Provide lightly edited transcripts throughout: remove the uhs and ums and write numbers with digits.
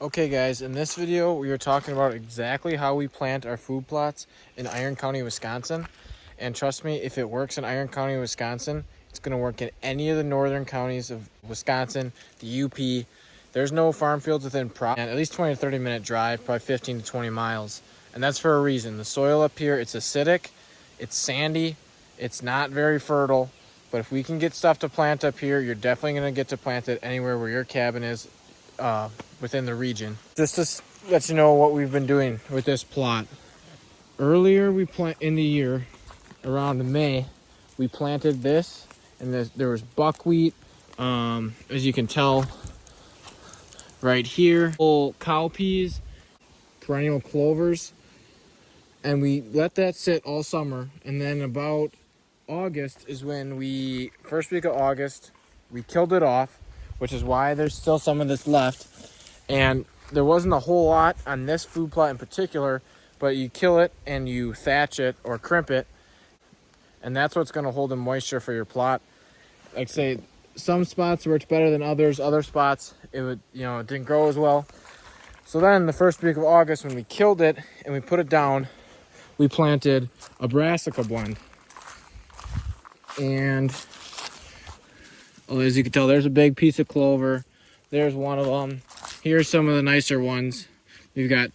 Okay guys, in this video we are talking about exactly how we plant our food plots in Iron County, Wisconsin. And trust me, if it works in Iron County, Wisconsin, it's going to work in any of the northern counties of Wisconsin, the UP. There's no farm fields within at least 20 to 30 minute drive, probably 15 to 20 miles. And that's for a reason. The soil up here, it's acidic, it's sandy, it's not very fertile. But if we can get stuff to plant up here, you're definitely going to get to plant it anywhere where your cabin is within the region. Just to let you know what we've been doing with this plot. Earlier in the year, around May, we planted this, and there was buckwheat, as you can tell right here, full cowpeas, perennial clovers, and we let that sit all summer. And then about August is when first week of August, we killed it off, which is why there's still some of this left. And there wasn't a whole lot on this food plot in particular, but you kill it and you thatch it or crimp it, and that's what's going to hold the moisture for your plot. Like I say, some spots worked better than others. Other spots, it didn't grow as well. So then the first week of August, when we killed it and we put it down, we planted a brassica blend. And as you can tell, there's a big piece of clover. There's one of them. Here's some of the nicer ones. We've got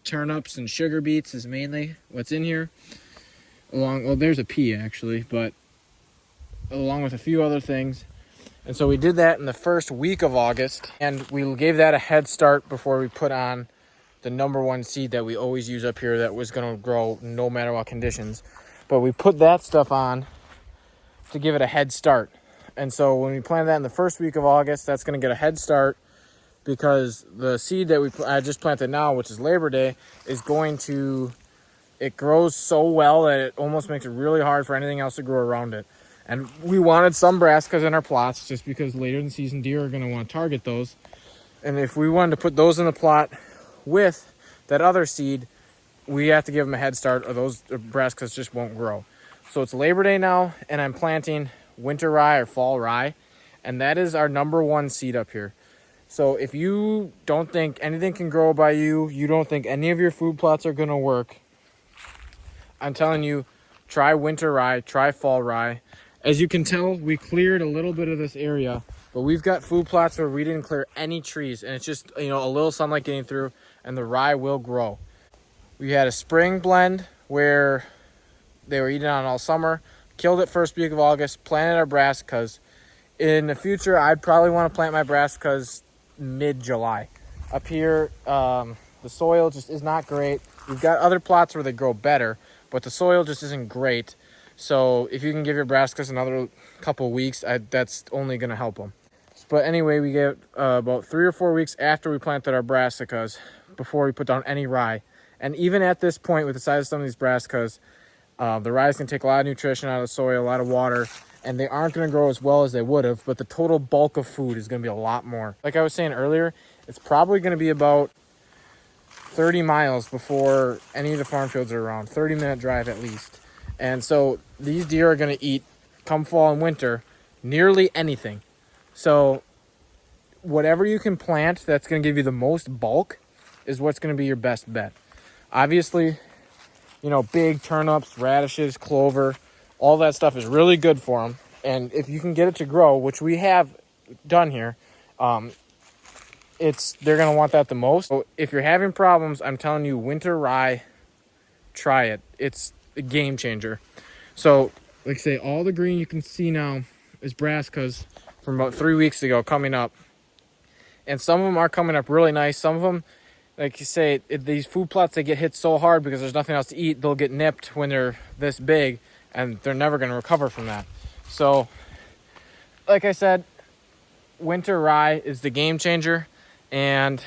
turnips and sugar beets is mainly what's in here. There's a pea actually, but along with a few other things. And so we did that in the first week of August, and we gave that a head start before we put on the number one seed that we always use up here that was going to grow no matter what conditions. But we put that stuff on to give it a head start. And so when we planted that in the first week of August, that's going to get a head start, because the seed that I just planted now, which is Labor Day, it grows so well that it almost makes it really hard for anything else to grow around it. And we wanted some brassicas in our plots just because later in the season deer are going to want to target those. And if we wanted to put those in the plot with that other seed, we have to give them a head start, or those brassicas just won't grow. So it's Labor Day now, and I'm planting winter rye or fall rye, and that is our number one seed up here. So if you don't think anything can grow by you don't think any of your food plots are going to work, I'm telling you, try winter rye, try fall rye. As you can tell, we cleared a little bit of this area, but we've got food plots where we didn't clear any trees, and it's just a little sunlight getting through, and the rye will grow. We had a spring blend where they were eating on all summer, killed it first week of August, planted our brassicas. In the future, I'd probably want to plant my brassicas mid-July. Up here, the soil just is not great. We've got other plots where they grow better, but the soil just isn't great. So if you can give your brassicas another couple of weeks, that's only going to help them. But anyway, we get about 3 or 4 weeks after we planted our brassicas before we put down any rye. And even at this point, with the size of some of these brassicas, the rye is going to take a lot of nutrition out of the soil, a lot of water, and they aren't going to grow as well as they would have, but the total bulk of food is going to be a lot more. Like I was saying earlier, it's probably going to be about 30 miles before any of the farm fields are around, 30-minute drive at least. And so these deer are going to eat, come fall and winter, nearly anything. So whatever you can plant that's going to give you the most bulk is what's going to be your best bet. Obviously, big turnips, radishes, clover, all that stuff is really good for them. And if you can get it to grow, which we have done here, they're going to want that the most. So if you're having problems, I'm telling you, winter rye, try it. It's a game changer. So, like I say, all the green you can see now is brassicas from about 3 weeks ago coming up. And some of them are coming up really nice. Some of them, like you say, these food plots, they get hit so hard because there's nothing else to eat, they'll get nipped when they're this big, and they're never going to recover from that. So, like I said, winter rye is the game changer. And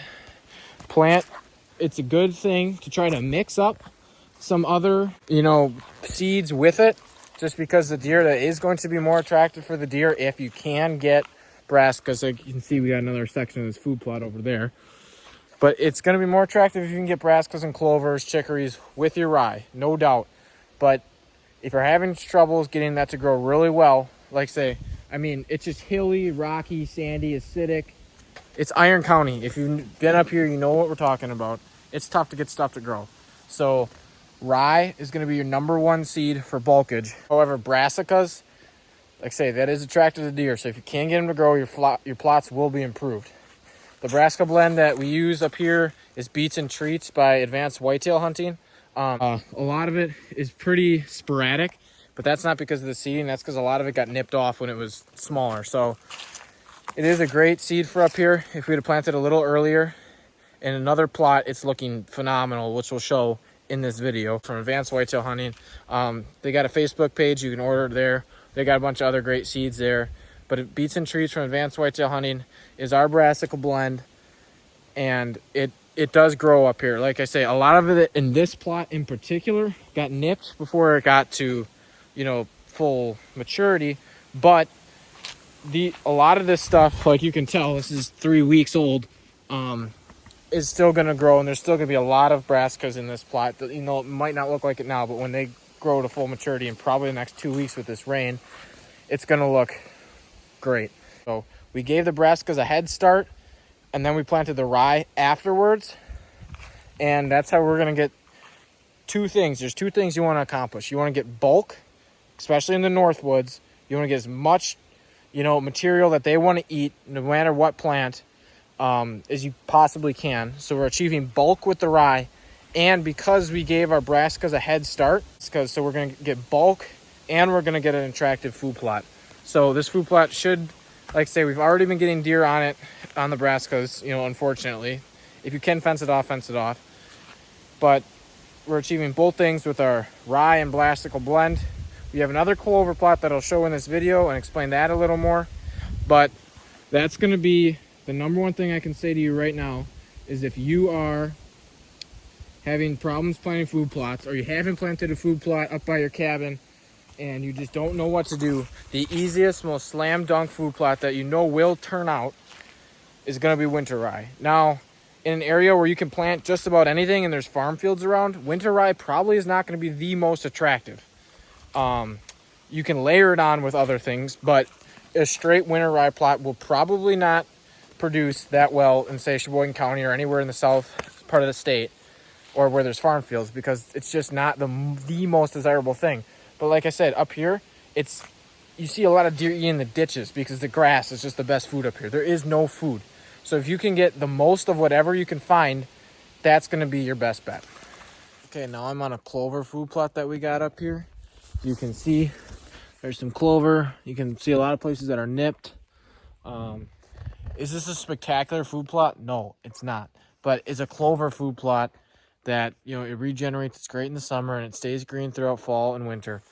it's a good thing to try to mix up some other, seeds with it, just because the deer, that is going to be more attractive for the deer if you can get brassicas. Like you can see, we got another section of this food plot over there. But it's going to be more attractive if you can get brassicas and clovers, chicories with your rye, no doubt. But if you're having troubles getting that to grow really well, like say, it's just hilly, rocky, sandy, acidic. it's Iron County. If you've been up here, you know what we're talking about. It's tough to get stuff to grow. So rye is going to be your #1 seed for bulkage. However, brassicas, like I say, that is attractive to deer. So if you can get them to grow, your plots will be improved. The brassica blend that we use up here is Beats and Treats by Advanced Whitetail Hunting. A lot of it is pretty sporadic, but that's not because of the seeding. That's because a lot of it got nipped off when it was smaller. So it is a great seed for up here. If we'd have planted a little earlier in another plot, it's looking phenomenal, which we'll show in this video from Advanced Whitetail Hunting. They got a Facebook page. You can order there. They got a bunch of other great seeds there. But Beats and Treats from Advanced Whitetail Hunting is our brassica blend, and it does grow up here. Like I say, a lot of it in this plot in particular got nipped before it got to, you know, full maturity. But a lot of this stuff, like you can tell, this is 3 weeks old, is still going to grow, and there's still going to be a lot of brassicas in this plot. You know, it might not look like it now, but when they grow to full maturity in probably the next 2 weeks with this rain, it's going to look great. So we gave the brassicas a head start, and then we planted the rye afterwards, and that's how we're going to get two things. There's two things you want to accomplish. You want to get bulk, especially in the Northwoods. You want to get as much, you know, material that they want to eat, no matter what plant, as you possibly can. So we're achieving bulk with the rye, and because we gave our brassicas a head start, so we're going to get bulk, and we're going to get an attractive food plot. So this food plot should, like I say, we've already been getting deer on it, on the brassicas, you know, unfortunately. If you can fence it off, fence it off. But we're achieving both things with our rye and brassica blend. We have another clover plot that I'll show in this video and explain that a little more. But that's going to be the #1 thing I can say to you right now, is if you are having problems planting food plots, or you haven't planted a food plot up by your cabin, and you just don't know what to do, the easiest, most slam dunk food plot that you know will turn out is going to be winter rye. Now, in an area where you can plant just about anything and there's farm fields around, winter rye probably is not going to be the most attractive. You can layer it on with other things, but a straight winter rye plot will probably not produce that well in, say, Sheboygan County or anywhere in the south part of the state, or where there's farm fields, because it's just not the most desirable thing. But like I said, up here, you see a lot of deer eating the ditches because the grass is just the best food up here. There is no food. So if you can get the most of whatever you can find, that's going to be your best bet. Okay, now I'm on a clover food plot that we got up here. You can see there's some clover. You can see a lot of places that are nipped. Is this a spectacular food plot? No, it's not. But it's a clover food plot that, you know, it regenerates. It's great in the summer, and it stays green throughout fall and winter.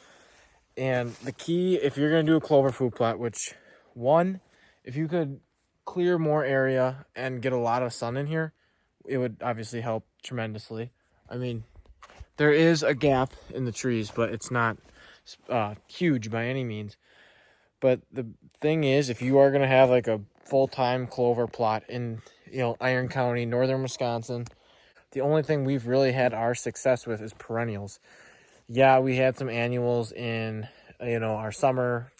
And the key, if you're going to do a clover food plot, which, one, if you could clear more area and get a lot of sun in here, it would obviously help tremendously. I mean, there is a gap in the trees, but it's not huge by any means. But the thing is, if you are going to have like a full-time clover plot in, you know, Iron County, northern Wisconsin, the only thing we've really had our success with is perennials. Yeah, we had some annuals in, you know, our summer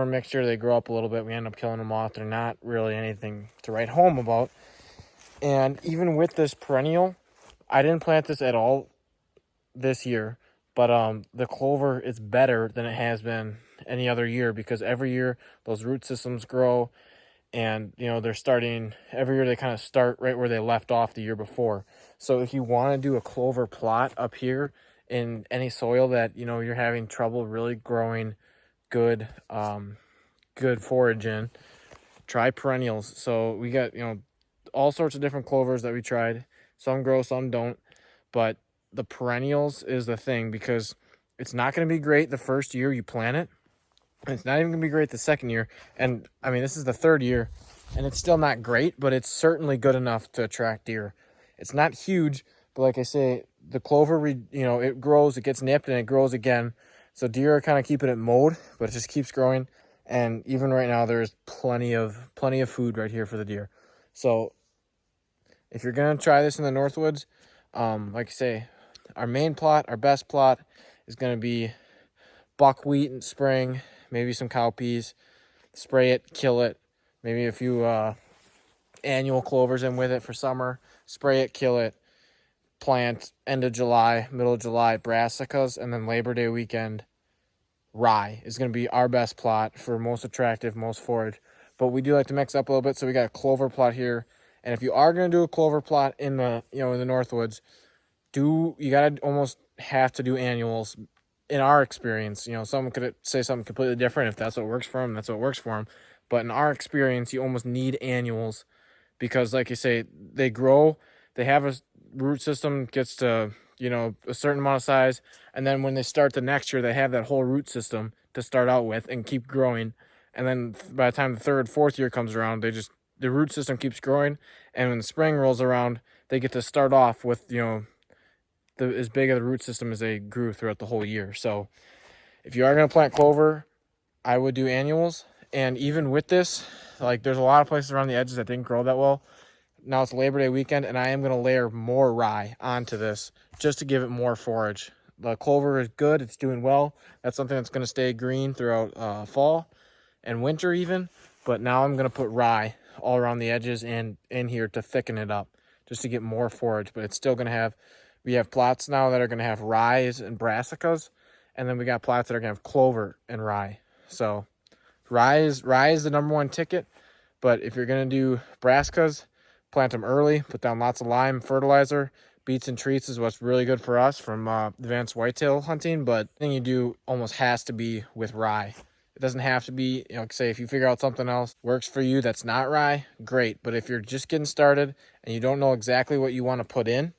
mixture. They grow up a little bit. We end up killing them off. They're not really anything to write home about. And even with this perennial, I didn't plant this at all this year, but the clover is better than it has been any other year, because every year those root systems grow, and, you know, every year they kind of start right where they left off the year before. So if you want to do a clover plot up here in any soil that, you know, you're having trouble really growing good forage in, try perennials. So we got, you know, all sorts of different clovers that we tried. Some grow, some don't, but the perennials is the thing, because it's not going to be great the first year you plant it. It's not even going to be great the second year. And I mean, this is the third year, and it's still not great, but it's certainly good enough to attract deer. It's not huge, but like I say, the clover, you know, it grows, it gets nipped, and it grows again. So deer are kind of keeping it mowed, but it just keeps growing. And even right now, there's plenty of food right here for the deer. So if you're going to try this in the Northwoods, like I say, our main plot, our best plot, is going to be buckwheat in spring, maybe some cowpeas. Spray it, kill it, maybe a few annual clovers in with it for summer. Spray it, kill it, plant end of July, middle of July, brassicas, and then Labor Day weekend, rye is going to be our best plot for most attractive, most forage. But we do like to mix up a little bit, so we got a clover plot here. And if you are going to do a clover plot in the, in the Northwoods, you got to almost have to do annuals. In our experience, someone could say something completely different. If that's what works for them, that's what works for them. But in our experience, you almost need annuals because, like you say, they grow, they have a root system, gets to, a certain amount of size. And then when they start the next year, they have that whole root system to start out with and keep growing. And then by the time the third, fourth year comes around, the root system keeps growing. And when the spring rolls around, they get to start off with, as big of the root system as they grew throughout the whole year. So if you are going to plant clover, I would do annuals. And even with this, like, there's a lot of places around the edges that didn't grow that well. Now it's Labor Day weekend, and I am going to layer more rye onto this just to give it more forage. The clover is good. It's doing well. That's something that's going to stay green throughout fall and winter even. But now I'm going to put rye all around the edges and in here to thicken it up just to get more forage. But it's still going to have, we have plots now that are going to have rye and brassicas. And then we got plots that are going to have clover and rye. So rye is the number one ticket. But if you're going to do brassicas, plant them early, put down lots of lime fertilizer. Beets and treats is what's really good for us from advanced whitetail hunting. But the thing you do almost has to be with rye. It doesn't have to be, say if you figure out something else works for you that's not rye, great. But if you're just getting started and you don't know exactly what you want to put in,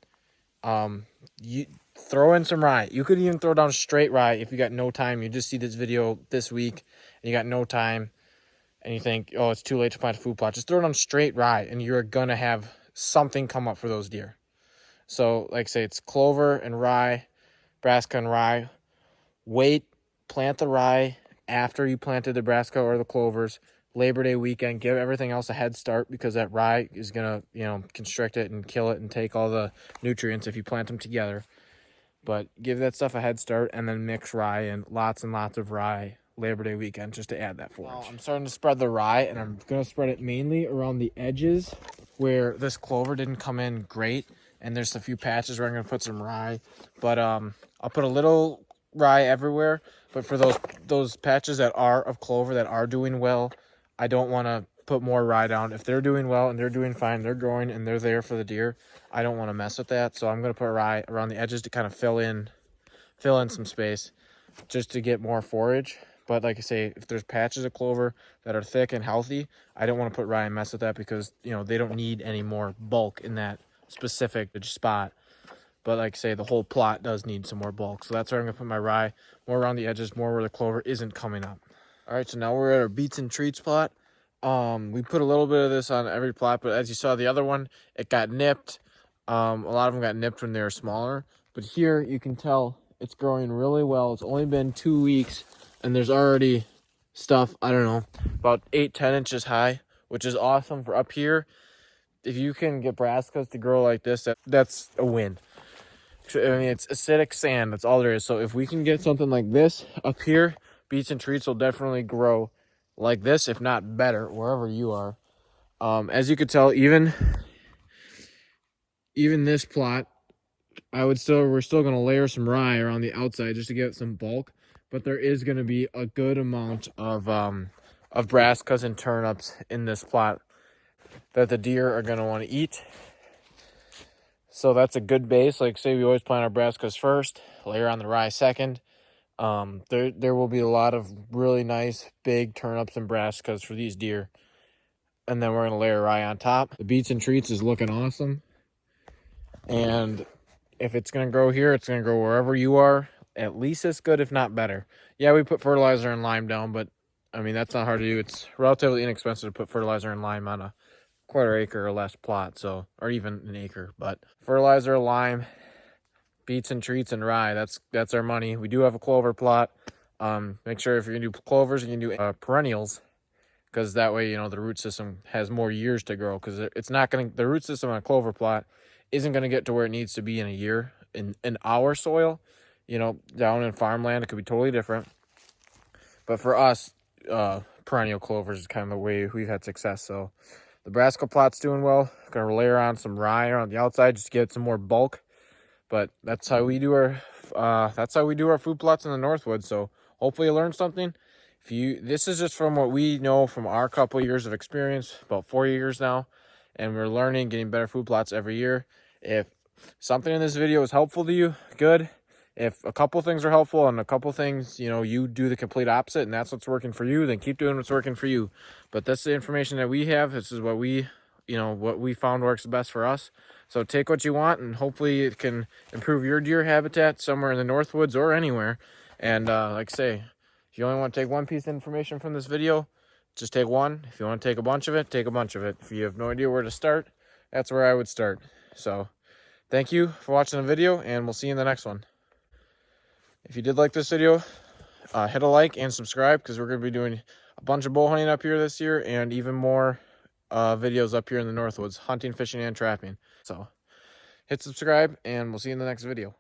you throw in some rye. You could even throw down straight rye if you got no time. You just see this video this week and you got no time and you think, oh, it's too late to plant a food plot. Just throw it on straight rye and you're going to have something come up for those deer. So like I say, it's clover and rye, brassica and rye. Wait, plant the rye after you planted the brassica or the clovers. Labor Day weekend, give everything else a head start because that rye is going to, constrict it and kill it and take all the nutrients if you plant them together. But give that stuff a head start and then mix rye and lots of rye Labor Day weekend just to add that forage. Well, I'm starting to spread the rye and I'm going to spread it mainly around the edges where this clover didn't come in great. And there's a few patches where I'm going to put some rye. But I'll put a little rye everywhere. But for those patches that are of clover that are doing well, I don't want to put more rye down. If they're doing well and they're doing fine, they're growing and they're there for the deer, I don't want to mess with that. So I'm going to put rye around the edges to kind of fill in some space just to get more forage. But like I say, if there's patches of clover that are thick and healthy, I don't want to put rye and mess with that because, they don't need any more bulk in that specific spot. But like I say, the whole plot does need some more bulk. So that's where I'm going to put my rye, more around the edges, more where the clover isn't coming up. All right, so now we're at our beets and treats plot. We put a little bit of this on every plot, but as you saw the other one, it got nipped. A lot of them got nipped when they were smaller. But here you can tell it's growing really well. It's only been 2 weeks, and there's already stuff, I don't know, about 8-10 inches high, which is awesome for up here. If you can get brassicas to grow like this, that's a win. I mean, it's acidic sand. That's all there is. So if we can get something like this up here, beets and treats will definitely grow like this, if not better, wherever you are. As you could tell, even this plot, we're still going to layer some rye around the outside just to get some bulk. But there is going to be a good amount of brassicas and turnips in this plot that the deer are going to want to eat. So that's a good base. Like say we always plant our brassicas first, layer on the rye second. There will be a lot of really nice big turnips and brassicas for these deer. And then we're going to layer rye on top. The beets and treats is looking awesome. And if it's going to grow here, it's going to grow wherever you are. At least as good, if not better. Yeah, we put fertilizer and lime down, but I mean, that's not hard to do. It's relatively inexpensive to put fertilizer and lime on a quarter acre or less plot, so, or even an acre. But fertilizer, lime, beets and treats, and rye, that's our money. We do have a clover plot. Make sure if you're gonna do clovers, you can do perennials, because that way, the root system has more years to grow, because the root system on a clover plot isn't going to get to where it needs to be in a year. In our soil, down in farmland, it could be totally different. But for us, perennial clovers is kind of the way we've had success. So The brassica plot's doing well. Gonna layer on some rye on the outside just to get some more bulk. But that's how we do our food plots in the Northwoods. So hopefully you learned something. This is just from what we know from our couple years of experience, about 4 years now, and we're learning, getting better food plots every year. If something in this video is helpful to you, good. If a couple things are helpful and a couple things, you do the complete opposite and that's what's working for you, then keep doing what's working for you. But that's the information that we have. This is what we found works the best for us. So take what you want, and hopefully it can improve your deer habitat somewhere in the Northwoods or anywhere. And like I say, if you only want to take one piece of information from this video, just take one. If you want to take a bunch of it, take a bunch of it. If you have no idea where to start, that's where I would start. So thank you for watching the video, and we'll see you in the next one. If you did like this video, hit a like and subscribe, because we're going to be doing a bunch of bow hunting up here this year and even more videos up here in the Northwoods, hunting, fishing, and trapping. So hit subscribe, and we'll see you in the next video.